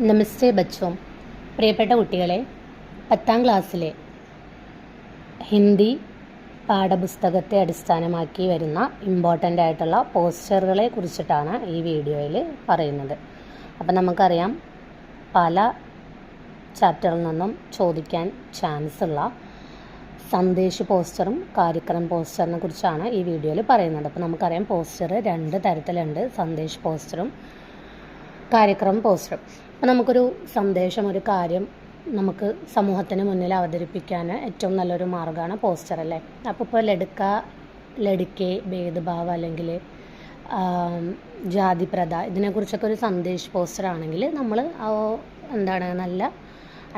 നമസ്തേ ബച്ചോ. പ്രിയപ്പെട്ട കുട്ടികളെ, 10ാം ക്ലാസ്സിലെ ഹിന്ദി പാഠപുസ്തകത്തെ അടിസ്ഥാനമാക്കി വരുന്ന ഇമ്പോർട്ടൻ്റ് ആയിട്ടുള്ള പോസ്റ്ററുകളെ കുറിച്ചിട്ടാണ് ഈ വീഡിയോയിൽ പറയുന്നത്. അപ്പം നമുക്കറിയാം, പല ചാപ്റ്ററിൽ നിന്നും ചോദിക്കാൻ ചാൻസ് ഉള്ള സന്ദേശ് പോസ്റ്ററും കാര്യക്രം പോസ്റ്ററിനെ കുറിച്ചാണ് ഈ വീഡിയോയിൽ പറയുന്നത്. അപ്പോൾ നമുക്കറിയാം, പോസ്റ്റർ 2 തരത്തിലുണ്ട്, സന്ദേശ് പോസ്റ്ററും കാര്യക്രം പോസ്റ്ററും. അപ്പോൾ നമുക്കൊരു സന്ദേശം, ഒരു കാര്യം നമുക്ക് സമൂഹത്തിന് മുന്നിൽ അവതരിപ്പിക്കാൻ ഏറ്റവും നല്ലൊരു മാർഗ്ഗമാണ് പോസ്റ്റർ, അല്ലേ? അപ്പോൾ ഇപ്പോൾ ലടുക്കെ ഭേദഭാവ് അല്ലെങ്കിൽ ജാതി പ്രഥ, ഇതിനെക്കുറിച്ചൊക്കെ ഒരു സന്ദേശ് പോസ്റ്റർ ആണെങ്കിൽ നമ്മൾ നല്ല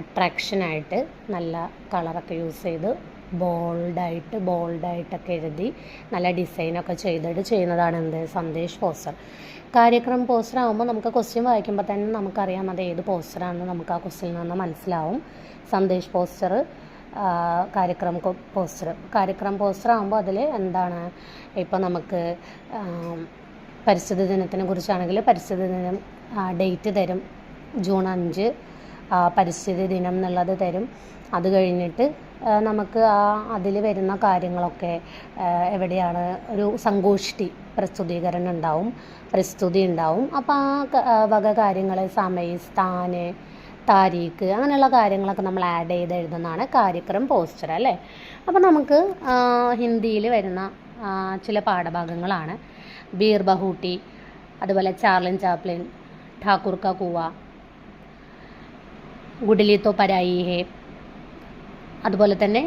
അട്രാക്ഷനായിട്ട് നല്ല കളറൊക്കെ യൂസ് ചെയ്ത് ബോൾഡായിട്ടൊക്കെ എഴുതി നല്ല ഡിസൈനൊക്കെ ചെയ്തിട്ട് ചെയ്യുന്നതാണ് സന്ദേശ് പോസ്റ്റർ. കാര്യക്രം പോസ്റ്റർ ആകുമ്പോൾ നമുക്ക് ക്വസ്റ്റ്യൻ വായിക്കുമ്പോൾ തന്നെ നമുക്കറിയാം അത് ഏത് പോസ്റ്ററാണെന്ന് നമുക്ക് ആ ക്വസ്റ്റ്യനിൽ നിന്ന് മനസ്സിലാവും. സന്ദേശ് പോസ്റ്റർ, കാര്യക്രം പോസ്റ്റർ ആകുമ്പോൾ അതിൽ ഇപ്പോൾ നമുക്ക് പരിസ്ഥിതി ദിനത്തിനെ കുറിച്ചാണെങ്കിൽ പരിസ്ഥിതി ദിനം ഡേറ്റ് തരും, ജൂൺ 5 പരിസ്ഥിതി ദിനം എന്നുള്ളത് തരും. അത് കഴിഞ്ഞിട്ട് നമുക്ക് അതിൽ വരുന്ന കാര്യങ്ങളൊക്കെ എവിടെയാണ്, ഒരു സങ്കോഷ്ഠി പ്രസ്തുതി ഉണ്ടാവും. അപ്പോൾ ആ വക കാര്യങ്ങൾ, സമയ, സ്ഥാന്, താരീഖ്, അങ്ങനെയുള്ള കാര്യങ്ങളൊക്കെ നമ്മൾ ആഡ് ചെയ്ത് എഴുതുന്നതാണ് കാര്യക്രം പോസ്റ്റർ, അല്ലേ? അപ്പോൾ നമുക്ക് ഹിന്ദിയിൽ വരുന്ന ചില പാഠഭാഗങ്ങളാണ് ബീർ ബഹൂട്ടി, അതുപോലെ ചാർലിൻ ചാപ്ലിൻ, ഠാക്കൂർ കാ കുവ, ഗുഡലി തോ പരായി ഹേ, അതുപോലെ തന്നെ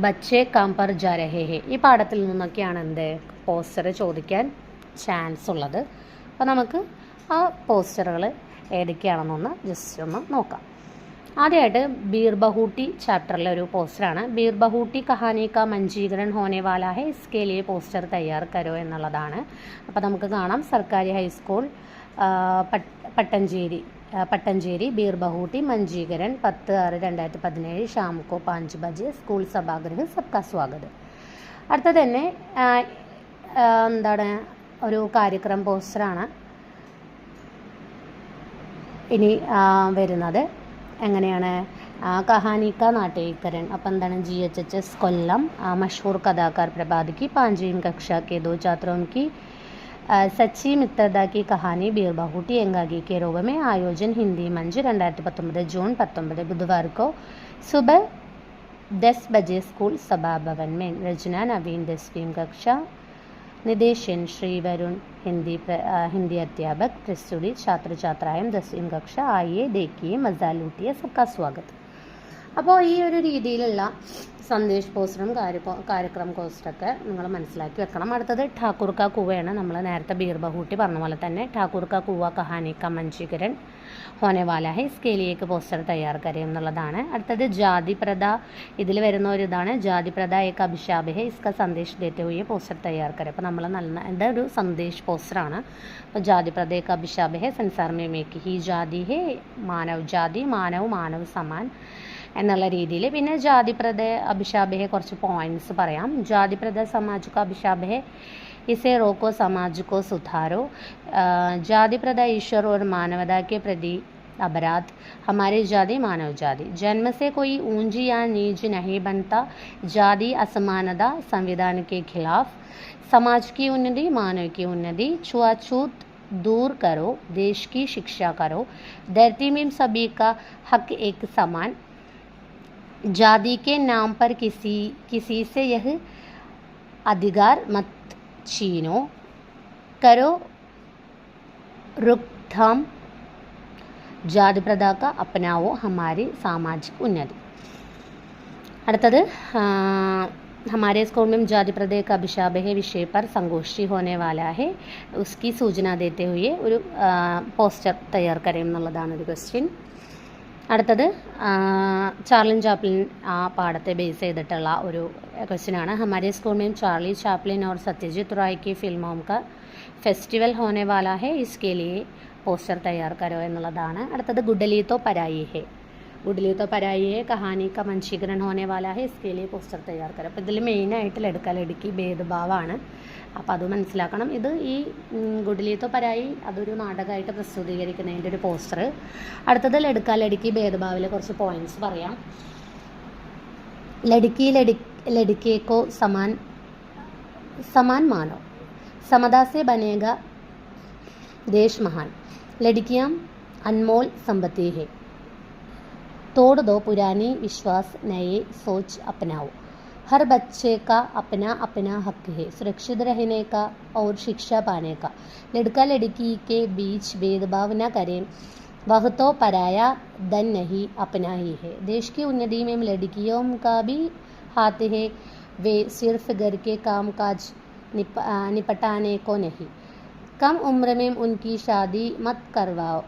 ബച്ചേ കാം പർ ജാ രഹേ ഹേ. ഈ പാഠത്തിൽ നിന്നൊക്കെയാണ് പോസ്റ്റർ ചോദിക്കാൻ ചാൻസ് ഉള്ളത്. അപ്പോൾ നമുക്ക് ആ പോസ്റ്ററുകൾ ഏതൊക്കെയാണെന്നൊന്ന് ജസ്റ്റ് ഒന്ന് നോക്കാം. ആദ്യമായിട്ട് ബീർ ബഹൂട്ടി ചാപ്റ്ററിലെ ഒരു പോസ്റ്ററാണ്. ബീർ ബഹൂട്ടി കഹാനി കാ മഞ്ജീകരൺ ഹോനെ വാലാ ഹെ, ഇസ്കെ ലിയെ പോസ്റ്റർ തയ്യാർ കരോ എന്നുള്ളതാണ്. അപ്പോൾ നമുക്ക് കാണാം, സർക്കാരി ഹൈസ്കൂൾ പട്ടഞ്ചേരി ബീർ ബഹൂട്ടി മഞ്ജീകരൺ 10/6/2017 शाम को 5 बजे स्कूल सभागृह सबका स्वागत. അടുത്തത് തന്നെ ഒരു കാര്യക്രം പോസ്റ്ററാണ് ഇനി വരുന്നത്. എങ്ങനെയാണ്? കഹാനി കാ നാട്യീകരൺ. അപ്പം GHHS കൊല്ലം മഷഹൂർ കഥാകാർ പ്രഭാത് की 5वीं कक्षा के 2 छात्रों की सच्ची मित्रता की कहानी बीर बहूटी एंगागी के रूप में आयोजन हिंदी मंच 2019 जून 19 बुधवार को सुबह 10 बजे स्कूल सभा भवन में. रचना नवीन 10वीं कक्षा, निदेशन श्री वरुण, हिंदी अध्यापक, प्रस्तुति छात्र छात्राएं 10वीं कक्षा. आइए देखिए, मजा लूटिए, सबका स्वागत. അപ്പോൾ ഈ ഒരു രീതിയിലുള്ള സന്ദേശ് പോസ്റ്ററും കാര്യക്രം പോസ്റ്ററൊക്കെ നിങ്ങൾ മനസ്സിലാക്കി വെക്കണം. അടുത്തത് ഠാക്കൂർ കാ കുവയാണ്. നമ്മൾ നേരത്തെ ബീർ ബഹൂട്ടി പറഞ്ഞ പോലെ തന്നെ ഠാക്കൂർ കാ കുവ കഹാനി കാ മഞ്ജീകരൺ ഹോനെ വാലാ ഹെ, ഇസ്കെ ലിയെ പോസ്റ്റർ തയ്യാർ കരേ എന്നുള്ളതാണ്. അടുത്തത് ജാതി പ്രഥ. ഇതിൽ വരുന്ന ഒരു ഇതാണ്, ജാതി പ്രഥ ഏക അഭിശാപ് ഹെ, ഇസ്ക സന്ദേശ് ദേത്തെ ഹുയെ പോസ്റ്റർ തയ്യാർ കരേ. അപ്പോൾ നമ്മൾ ഒരു സന്ദേശ് പോസ്റ്ററാണ്. അപ്പോൾ ജാതി പ്രഥ ഏക അഭിശാപ് ഹെ, സംസാർ മേ ഏക് ഹി ജാതി ഹെ, മാനവ് ജാതി, മാനവ് സമാൻ എന്നുള്ള രീതിയിൽ. പിന്നെ ജാതിപ്രഥ അഭിശാപ് ഹെ കുറച്ച് പോയിന്റ്സ് പറയാം. ജാതിപ്രഥ സമാജ് का अभिशाप है, इसे रोको, समाज को सुधारो. जाति प्रथा ईश्वर और मानवता के प्रति अपराध. हमारी जाति मानव जाति, जन्म से कोई ऊंची या नीच नहीं बनता. जाति असमानता संविधान के खिलाफ. समाज की उन्नति, मानव की उन्नति. छुआछूत दूर करो, देश की शिक्षा करो. धरती में सभी का हक एक समान. जाति के नाम पर किसी से यह अधिकार मत छीनो. करो रोकथाम. जाति प्रथा का अपनाओ, हमारी सामाजिक उन्नति. അടുത്തത് हमारे स्कूल में जाति प्रथा का अभिशाप है विषय पर संगोष्ठी होने वाला है, उसकी सूचना देते हुए ഒരു പോസ്റ്റർ തയ്യാർ കരയും എന്നുള്ളതാണ് ഒരു ക്വസ്റ്റ്യൻ. അടുത്തത് ചാർലിൻ ചാപ്ലിൻ ആ പാഠത്തെ ബേസ് ചെയ്തിട്ടുള്ള ഒരു ക്വസ്റ്റ്യനാണ്. ഹമാരെ സ്കൂൾ में चार्ली चैपलिन और सत्यजीत रॉय की फिल्मों का फेस्टिवल होने वाला है, इसके लिए പോസ്റ്റർ തയ്യാർ കരോ എന്നുള്ളതാണ്. അടുത്തത് ഗുഡലി തോ പരായി ഹെ. ഗുഡലി തോ പരായി ഹെ കഹാനി കാ മഞ്ജീകരൺ ഹോനെ വാലാ ഹെ, इसके लिए പോസ്റ്റർ തയ്യാർ കരോ. അപ്പോൾ ഇതിൽ മെയിനായിട്ട് ലടുക്കി ഭേദഭാവമാണ്. അപ്പോൾ അത് മനസ്സിലാക്കണം. ഇത് ഈ ഗുഡ്ലിത്തോ പരായി അതൊരു നാടകമായിട്ട് പ്രസിദ്ധീകരിക്കുന്നതിൻ്റെ ഒരു പോസ്റ്റർ. അടുത്തത് ലഡ്ക ലഡ്കി ഭേദഭാവിലെ കുറച്ച് പോയിന്റ്സ് പറയാം. ലഡ്കി लड़के को समान मानो, समता से बनेगा देश महान, लड़कियां अनमोल संपत्ति है, तोड़ दो पुरानी विश्वास, नए सोच अपनाओ, हर बच्चे का अपना अपना हक है सुरक्षित रहने का और शिक्षा पाने का, लड़का लड़की के बीच भेदभाव न करें, वह तो पराया धन नहीं अपना ही है, देश की उन्नति में लड़कियों का भी हाथ है, वे सिर्फ घर के कामकाज निपटाने को नहीं, कम उम्र में उनकी शादी मत करवाओ,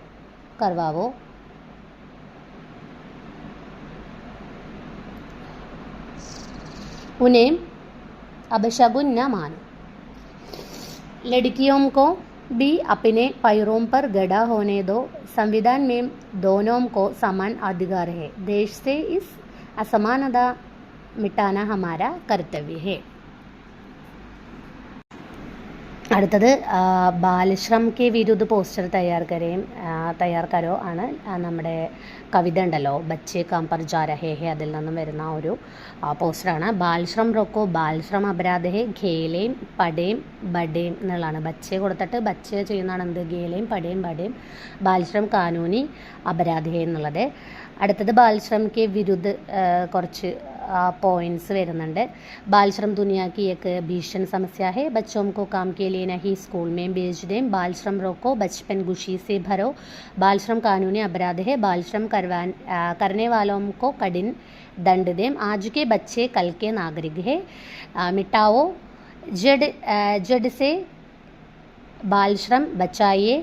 उन्हें अबशगुन न मानो, लड़कियों को भी अपने पैरों पर गड़ा होने दो, संविधान में दोनों को समान अधिकार है, देश से इस असमानता मिटाना हमारा कर्तव्य है. അടുത്തത് ബാലശ്രം കെ വിരുദ്ധ പോസ്റ്റർ തയ്യാർ കരോ ആണ് നമ്മുടെ കവിത ഉണ്ടല്ലോ ബച്ചേ കാം പർ ജാ രഹേ ഹെ അതിൽ നിന്നും വരുന്ന ഒരു പോസ്റ്ററാണ്. ബാലശ്രം റോക്കോ ബാലശ്രം അപരാധ ഹെ ഖേലേം പടേം ബഡേം എന്നുള്ളതാണ്. ബച്ചേ കൊടുത്തിട്ട് ബച്ചേ ചെയ്യുന്നതാണ് എന്ത് ഖേലേം പടേം ബഡേം, ബാലശ്രം കാനൂനി അപരാധ ഹെ എന്നുള്ളത്. അടുത്തത് ബാലശ്രം കെ വിരുദ്ധ കുറച്ച് पॉइंट्स വരുന്നുണ്ട്. बाल श्रम दुनिया की एक भीषण समस्या है, बच्चों को काम के लिए नहीं स्कूल में भेज दें, बाल श्रम रोको, बचपन खुशी से भरो, बाल श्रम कानूनी अपराध है, बाल श्रम करने वालों को कठिन दंड दें, आज के बच्चे कल के नागरिक है, मिटाओ जड़ से बाल श्रम बचाइए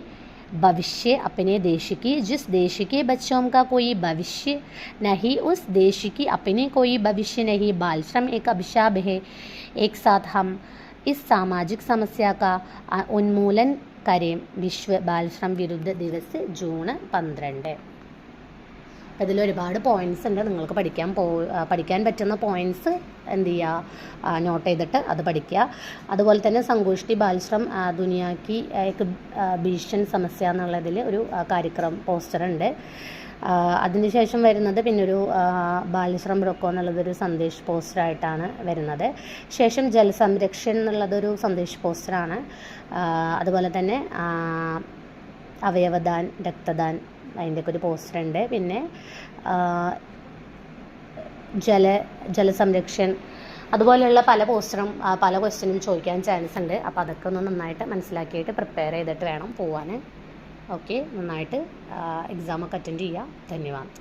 भविष्य अपने देश की, जिस देश के बच्चों का कोई भविष्य नहीं उस देश की अपने कोई भविष्य नहीं, बाल श्रम एक अभिशाप है, एक साथ हम इस सामाजिक समस्या का उन्मूलन करें. विश्व बाल श्रम विरुद्ध दिवस जूൺ 12. അതിൽ ഒരുപാട് പോയിൻറ്റ്സ് ഉണ്ട്. നിങ്ങൾക്ക് പഠിക്കാൻ പറ്റുന്ന പോയിൻറ്റ്സ് എന്ത് ചെയ്യുക, നോട്ട് ചെയ്തിട്ട് അത് പഠിക്കുക. അതുപോലെ തന്നെ സങ്കോഷ്ടി ബാൽശ്രം ദുനിയാക്കി एक ഭീഷൺ സമസ്യ എന്നുള്ളതിൽ ഒരു കാര്യക്രമം പോസ്റ്റർ ഉണ്ട്. അതിനുശേഷം വരുന്നത് പിന്നൊരു ബാലശ്രം റൊക്കോ എന്നുള്ളതൊരു സന്ദേശ് പോസ്റ്ററായിട്ടാണ് വരുന്നത്. ശേഷം ജലസംരക്ഷൺ എന്നുള്ളതൊരു സന്ദേശ് പോസ്റ്ററാണ്. അതുപോലെ തന്നെ അവയവദാൻ രക്തദാൻ അതിൻ്റെയൊക്കെ ഒരു പോസ്റ്റർ ഉണ്ട്. പിന്നെ ജലസംരക്ഷൺ അതുപോലെയുള്ള പല പോസ്റ്ററും പല ക്വസ്റ്റ്യനും ചോദിക്കാൻ ചാൻസ് ഉണ്ട്. അപ്പോൾ അതൊക്കെ ഒന്ന് നന്നായിട്ട് മനസ്സിലാക്കിയിട്ട് പ്രിപ്പയർ ചെയ്തിട്ട് വേണം പോവാൻ. ഓക്കെ, നന്നായിട്ട് എക്സാമൊക്കെ അറ്റൻഡ് ചെയ്യുക. ധന്യവാദം.